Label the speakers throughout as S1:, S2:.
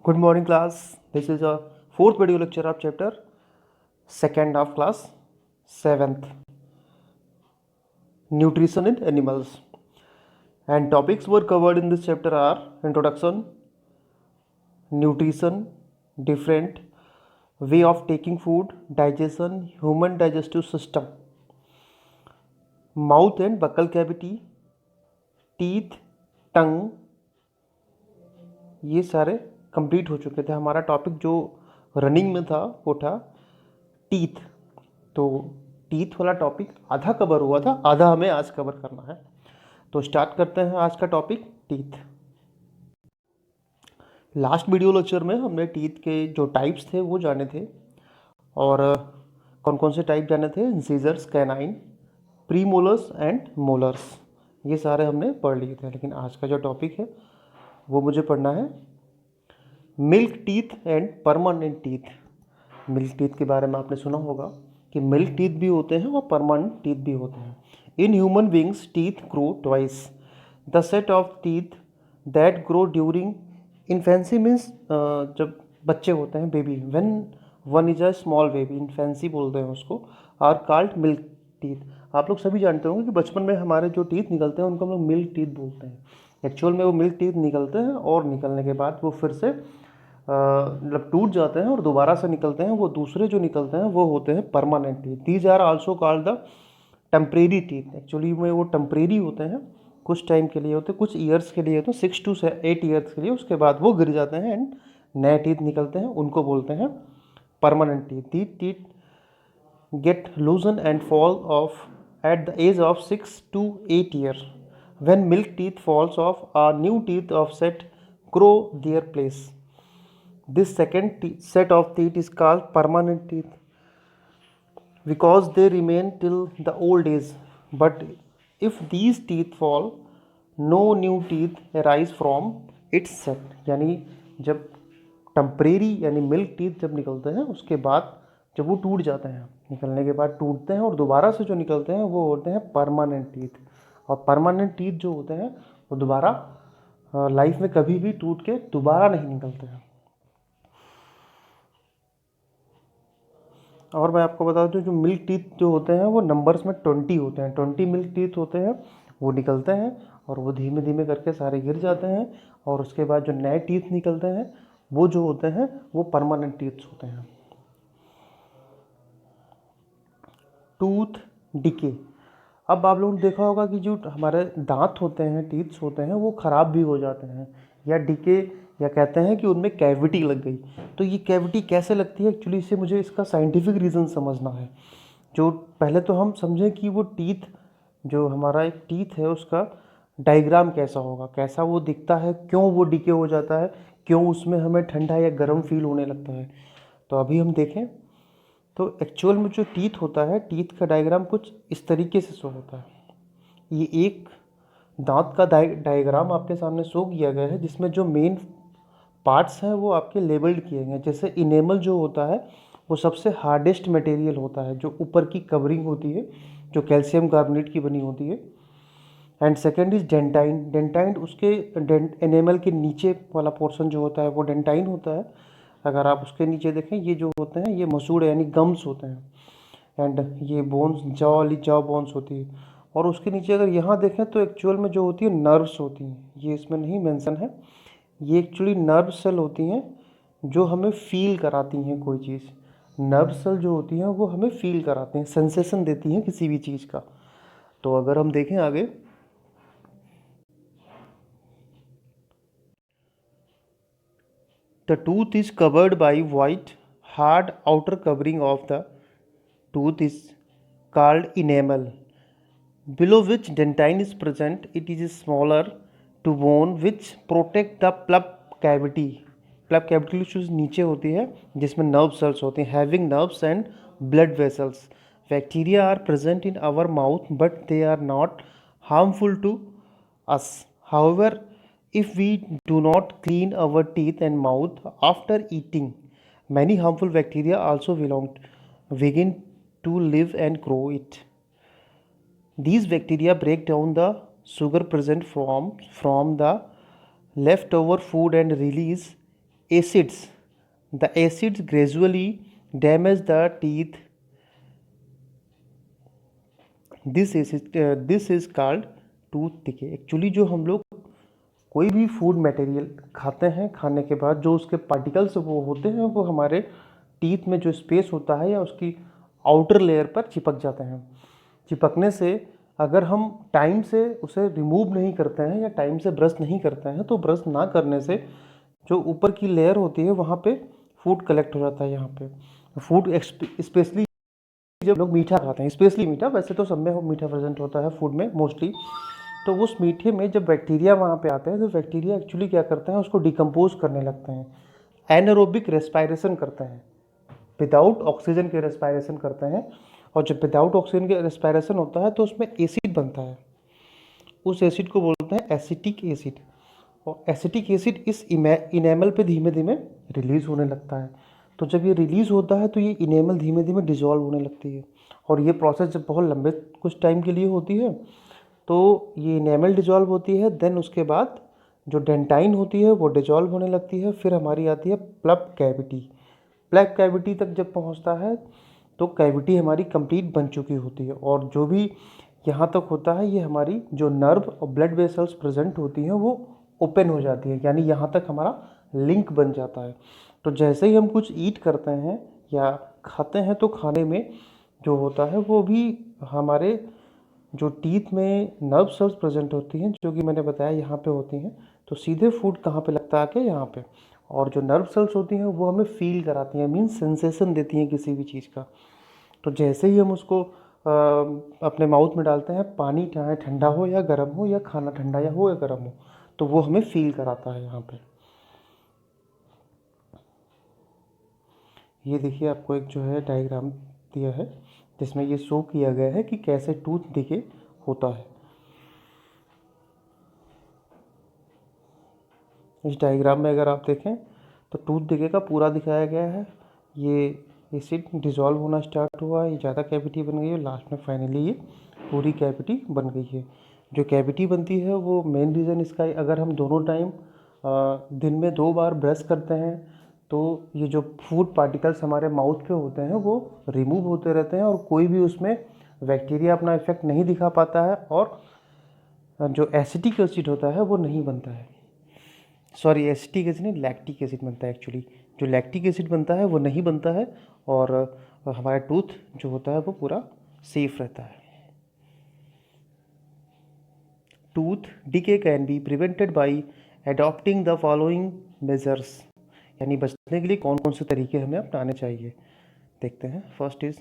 S1: Good morning, class. This is a fourth video lecture of chapter second of class 7th, nutrition in animals. And topics were covered in this chapter are introduction, nutrition, different way of taking food, digestion, human digestive system, mouth and buccal cavity, teeth, tongue. ये सारे complete हो चुके थे. हमारा topic जो running में था वो था टीथ. तो टीथ वाला टॉपिक आधा कवर हुआ था, आधा हमें आज कवर करना है. तो स्टार्ट करते हैं आज का topic teeth. Last video lecture में हमने टीथ के जो टाइप्स थे वो जाने थे. और कौन कौन से टाइप जाने थे? Incisors, canine, premolars and molars. ये सारे हमने पढ़ लिए थे. लेकिन आज का जो टॉपिक है वो मुझे पढ़ना है milk teeth and permanent teeth. Milk teeth के बारे में आपने सुना होगा कि मिल्क टीथ भी होते हैं और परमानेंट टीथ भी होते हैं. In human beings teeth grow twice. The set of teeth that grow during infancy means जब बच्चे होते हैं, baby, when one is a small baby, infancy बोलते हैं उसको, आर कॉल्ड मिल्क टीथ. आप लोग सभी जानते होंगे कि बचपन में हमारे जो टीथ निकलते हैं उनको हम लोग मिल्क टीथ बोलते हैं. एक्चुअल में वो मिल्क टीथ निकलते हैं और निकलने के बाद वो फिर से मतलब टूट जाते हैं और दोबारा से निकलते हैं. वो दूसरे जो निकलते हैं वो होते हैं permanent teeth. These are also called the temporary teeth. Actually में वो टेम्परेरी होते हैं, कुछ टाइम के लिए होते हैं, कुछ ईयर्स के लिए होते हैं, 6 to 8 ईयर्स के लिए. उसके बाद वो गिर जाते हैं एंड नए टीथ निकलते हैं, उनको बोलते हैं permanent teeth. These teeth get loosen and fall off at the age of 6 to 8 years. When milk teeth falls off, a new teeth of set grow their place. This second set of teeth is called permanent teeth because they remain till the old age. But if these teeth fall, no new teeth arise from its set. यानी जब temporary यानी milk teeth जब निकलते हैं उसके बाद जब वो टूट जाते हैं, निकलने के बाद टूटते हैं और दोबारा से जो निकलते हैं वो होते हैं परमानेंट टीथ. और परमानेंट टीथ जो होते हैं वो दोबारा लाइफ में कभी भी टूट के दोबारा नहीं निकलते हैं. और मैं आपको बता दूं जो मिल्क टीथ जो होते हैं वो नंबर्स में 20 होते हैं. 20 मिल्क टीथ होते हैं, वो निकलते हैं और वो धीमे धीमे करके सारे गिर जाते हैं. और उसके बाद जो नए टीथ निकलते हैं वो जो होते हैं वो परमानेंट टीथ होते हैं. Tooth decay. अब आप लोगों ने देखा होगा कि जो हमारे दांत होते हैं, टीथ्स होते हैं, वो ख़राब भी हो जाते हैं या डिके, या कहते हैं कि उनमें कैविटी लग गई. तो ये कैविटी कैसे लगती है? एक्चुअली इसे मुझे इसका साइंटिफिक रीज़न समझना है. जो पहले तो हम समझें कि वो टीथ, जो हमारा एक टीथ है उसका डायग्राम कैसा होगा, कैसा वो दिखता है, क्यों वो डिके हो जाता है, क्यों उसमें हमें ठंडा या गर्म फील होने लगता है. तो अभी हम देखें तो एक्चुअल में जो टीथ होता है, टीथ का डायग्राम कुछ इस तरीके से शो होता है. ये एक दांत का डायग्राम आपके सामने शो किया गया है जिसमें जो मेन पार्ट्स हैं वो आपके लेबल्ड किए गए हैं. जैसे इनेमल जो होता है वो सबसे हार्डेस्ट मटेरियल होता है, जो ऊपर की कवरिंग होती है जो कैल्शियम कार्बोनेट की बनी होती है. And second is dentine. Dentine उसके एनेमल के नीचे वाला पोर्शन जो होता है वो डेंटाइन होता है. अगर आप उसके नीचे देखें, ये जो होते हैं ये मसूड़ यानी गम्स होते हैं. एंड ये बोन्स, जॉ वाली जॉ बोन्स होती है. और उसके नीचे अगर यहाँ देखें तो एक्चुअल में जो होती है नर्व्स होती हैं. ये इसमें नहीं मेंशन है. ये एक्चुअली नर्व सेल होती हैं जो हमें फील कराती हैं कोई चीज़. नर्व सेल जो होती हैं वो हमें फील कराते हैं, सेंसेशन देती हैं किसी भी चीज़ का. तो अगर हम देखें आगे, the tooth is covered by white hard outer covering of the tooth is called enamel, below which dentine is present. It is smaller to bone which protect the pulp cavity. pulp cavity जो नीचे होती है जिसमें nerve cells होती हैं, having nerves and blood vessels. Bacteria are present in our mouth but they are not harmful to us. However, if we do not clean our teeth and mouth after eating, many harmful bacteria also begin to live and grow it. These bacteria break down the sugar present from the leftover food and release acids. The acids gradually damage the teeth. This is called tooth decay. Actually जो हम लोग कोई भी food material खाते हैं, खाने के बाद जो उसके पार्टिकल्स वो होते हैं वो हमारे टीथ में जो स्पेस होता है या उसकी आउटर लेयर पर चिपक जाते हैं। चिपकने से अगर हम टाइम से उसे रिमूव नहीं करते हैं या टाइम से ब्रश नहीं करते हैं तो ब्रश ना करने से जो ऊपर की लेयर होती है वहाँ पे फूड कलेक्ट हो जाता है। यहाँ पे फूड स्पेशली जब लोग मीठा खाते हैं, स्पेशली मीठा, वैसे तो सब में मीठा प्रेजेंट होता है फूड में मोस्टली, तो उस मीठे में जब बैक्टीरिया वहाँ पे आते हैं तो बैक्टीरिया एक्चुअली क्या करते हैं, उसको डिकम्पोज करने लगते हैं, एनारोबिक रेस्पायरेशन करते हैं, विदाउट ऑक्सीजन के रेस्पायरेशन करते हैं। और जब विदाउट ऑक्सीजन के रेस्पायरेशन होता है तो उसमें एसिड बनता है, उस एसिड को बोलते हैं एसिटिक एसिड। और एसिटिक एसिड इस इनेमल पे धीमे धीमे रिलीज़ होने लगता है। तो जब ये रिलीज़ होता है तो ये इनेमल धीमे धीमे डिजॉल्व होने लगती है। और ये प्रोसेस जब बहुत लंबे कुछ टाइम के लिए होती है तो ये इनेमल डिजॉल्व होती है, देन उसके बाद जो डेंटाइन होती है वो डिजॉल्व होने लगती है। फिर हमारी आती है प्लप कैविटी। प्लप कैविटी तक जब पहुंचता है तो कैविटी हमारी कंप्लीट बन चुकी होती है। और जो भी यहाँ तक होता है ये हमारी जो नर्व और ब्लड वेसल्स प्रेजेंट होती हैं वो ओपन हो जाती है, यानी यहाँ तक हमारा लिंक बन जाता है। तो जैसे ही हम कुछ ईट करते हैं या खाते हैं तो खाने में जो होता है वो भी हमारे जो टीथ में नर्व सेल्स प्रेजेंट होती हैं, जो कि मैंने बताया यहाँ पे होती हैं, तो सीधे फूड कहाँ पे लगता है आके यहाँ पे। और जो नर्व सेल्स होती हैं वो हमें फील कराती हैं, मीन्स सेंसेशन देती हैं किसी भी चीज़ का। तो जैसे ही हम उसको अपने माउथ में डालते हैं, पानी चाहे ठंडा हो या गर्म हो या खाना ठंडा या हो या गर्म हो, तो वो हमें फील कराता है यहाँ पे। ये देखिए आपको एक जो है डायग्राम दिया है जिसमें ये शो किया गया है कि कैसे टूथ डिके होता है। इस डायग्राम में अगर आप देखें तो टूथ डिके का पूरा दिखाया गया है। ये एसिड डिज़ोल्व होना स्टार्ट हुआ, ये ज़्यादा कैविटी बन गई है, लास्ट में फाइनली ये पूरी कैविटी बन गई है। जो कैविटी बनती है वो मेन रीज़न इसका है, अगर हम दोनों टाइम दिन में 2 बार ब्रश करते हैं तो ये जो फूड पार्टिकल्स हमारे माउथ पे होते हैं वो रिमूव होते रहते हैं और कोई भी उसमें बैक्टीरिया अपना इफेक्ट नहीं दिखा पाता है और जो एसिटिक एसिड होता है वो नहीं बनता है। सॉरी, एसिटिक एसिड नहीं, लैक्टिक एसिड बनता है एक्चुअली। जो लैक्टिक एसिड बनता है वो नहीं बनता है और हमारा टूथ जो होता है वो पूरा सेफ रहता है। Tooth decay can be prevented by adopting the following measures, यानी बचने के लिए कौन कौन से तरीके हमें अपनाने चाहिए, देखते हैं। फर्स्ट इज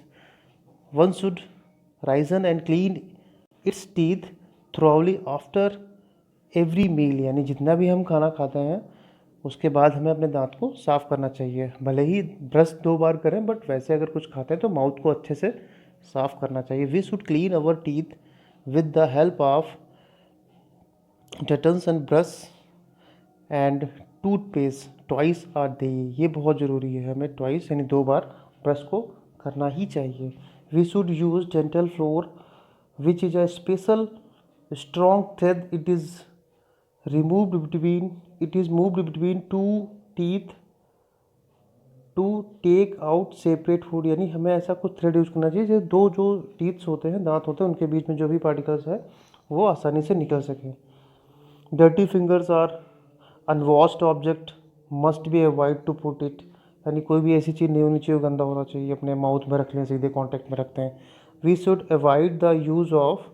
S1: वन शुड राइजन and clean its teeth thoroughly after every meal, यानी जितना भी हम खाना खाते हैं उसके बाद हमें अपने दांत को साफ़ करना चाहिए। भले ही ब्रश 2 बार करें बट वैसे अगर कुछ खाते हैं तो माउथ को अच्छे से साफ़ करना चाहिए। We should clean our teeth with the help of dentals and brush and toothpaste twice a day. ये बहुत ज़रूरी है, हमें ट्वाइस यानी 2 बार ब्रश को करना ही चाहिए। We should use dental floss which is a special strong thread, it is moved between two teeth to take out separate food, यानी हमें ऐसा कुछ थ्रेड यूज़ करना चाहिए जैसे दो जो टीथ्स होते हैं, दांत होते हैं, उनके बीच में जो भी पार्टिकल्स है वो आसानी से निकल सकें। Dirty fingers or unwashed object must be avoid to put it, यानी कोई भी ऐसी चीज़ नहीं होनी चाहिए गंदा होना चाहिए, अपने माउथ में रख लें, सीधे कॉन्टैक्ट में रखते हैं। We should avoid the use of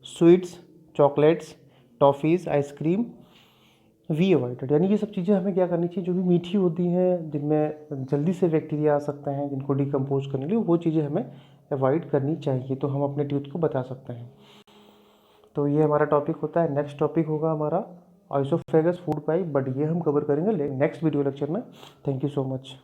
S1: sweets, chocolates, toffees, ice cream, we avoided, यानी ये सब चीज़ें हमें क्या करनी चाहिए जो भी मीठी होती हैं, जिनमें जल्दी से बैक्टीरिया आ सकते हैं, जिनको डिकम्पोज करने के लिए, वो चीज़ें हमें अवॉइड करनी चाहिए, तो हम अपने टीथ को बचा सकते हैं। तो ये हमारा टॉपिक होता है। नेक्स्ट टॉपिक होगा हमारा ऑइसोफेगस फूड पाइप, बट ये हम कवर करेंगे नेक्स्ट वीडियो लेक्चर में। Thank you so much.